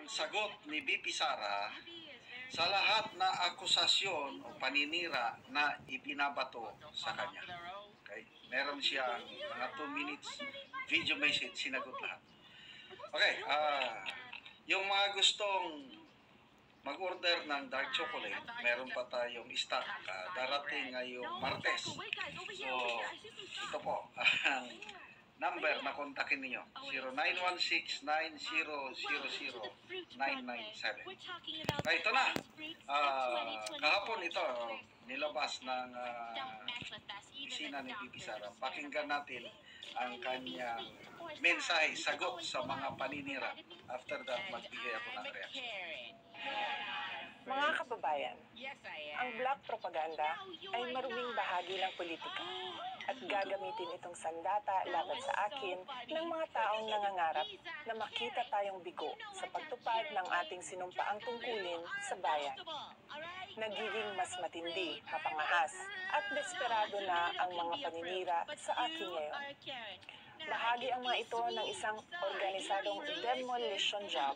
sagot ni BP Sara sa lahat na akusasyon o paninira na ibinabato sa kanya. Okay? Meron siyang mga 2 minutes video message, sinagot lahat. Okay, yung mga gustong mag-order ng dark chocolate, meron pa tayong stock darating ngayong Martes. So, ito po ang number na kontakin niyo, 0916-9000-997. Ito na, kahapon ito, nilabas ng opisina ni BP Sara. Pakinggan natin ang kanyang mensahe, sagot sa mga paninira. After that, magbigay ako ng reaction. Mga kababayan, ang black propaganda ay maruming bahagi ng politika at gagamitin itong sandata laban sa akin ng mga taong nangangarap na makita tayong bigo sa pagtupad ng ating sinumpaang tungkulin sa bayan. Nagiging mas matindi, mapangahas at desperado na ang mga paninira sa akin ngayon. Bahagi ang mga ito ng isang organisadong demolition job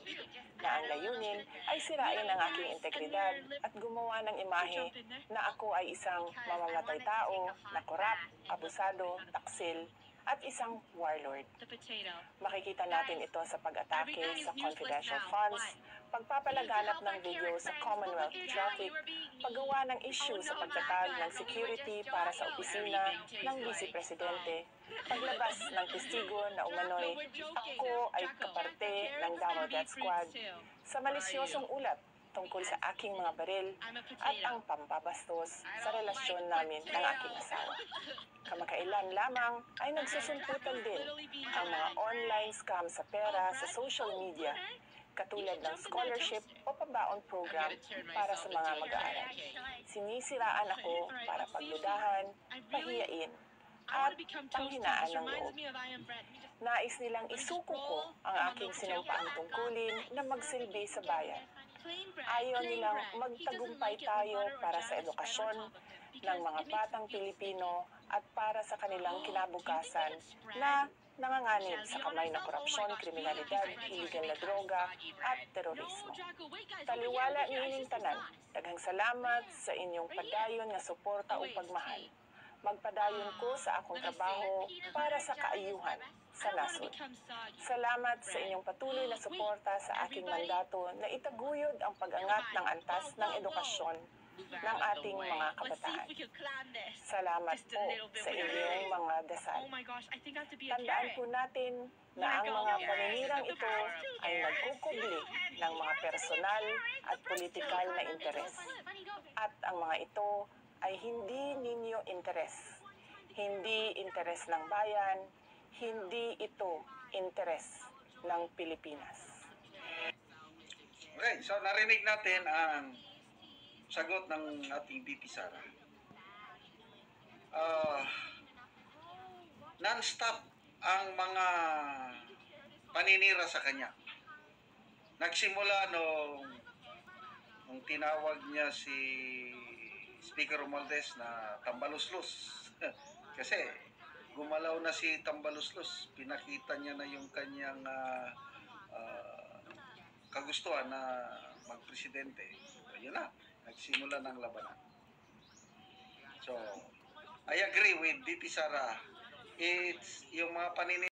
na ang layunin ay sirain ang aking integridad at gumawa ng imahe na ako ay isang mamamatay tao na korap, abusado, taksil, at isang warlord. Makikita natin ito sa pag-atake sa confidential funds, pagpapalaganap ng video sa Commonwealth traffic, paggawa ng issue sa pagtatag ng security para sa opisina ng Vice Presidente, paglabas ng testigo na umano'y ako ay kaparte ng Davao Death Squad, sa malisyosong ulat tungkol sa aking mga baril at ang pampabastos sa relasyon namin ng aking asawa. Kamakailan lamang ay nagsusuntutan din ang mga online scam sa pera sa social media, katulad ng scholarship o pabaon program para sa mga mag-aaral. Sinisiraan ako para pagdudahan, pahiyain, at panghinaan ng loob. Nais nilang isuko ko ang aking sinumpaang tungkulin na magsilbi sa bayan. Ayaw nilang magtagumpay tayo para sa edukasyon ng mga batang Pilipino at para sa kanilang kinabukasan na nanganganib sa kamay ng korupsyon, kriminalidad, iligal na droga at terorismo. Taliwala niining tanan, daghang salamat sa inyong padayon nga suporta o pagmahal. Magpadayon ko sa akong trabaho para sa kaayuhan sa nasod. Salamat sa inyong patuloy na suporta sa aking mandato na itaguyod ang pag-angat ng antas ng edukasyon ng ating mga kabataan. Salamat po sa inyong mga dasal. Tandaan po natin na ang mga paninirang ito ay nagkukubli ng mga personal at politikal na interes. At ang mga ito ay hindi ninyo interes. Hindi interes ng bayan, hindi ito interes ng Pilipinas. Okay, so narinig natin ang sagot ng ating BP Sara. Non-stop ang mga paninira sa kanya. Nagsimula nung tinawag niya si Speaker Romualdez na tambaluslos. Kasi gumalaw na si tambaluslos. Pinakita niya na yung kanyang kagustuhan na magpresidente. Yun na, nagsimula ng labanan. So, I agree with BP Sara. It's yung mga paninira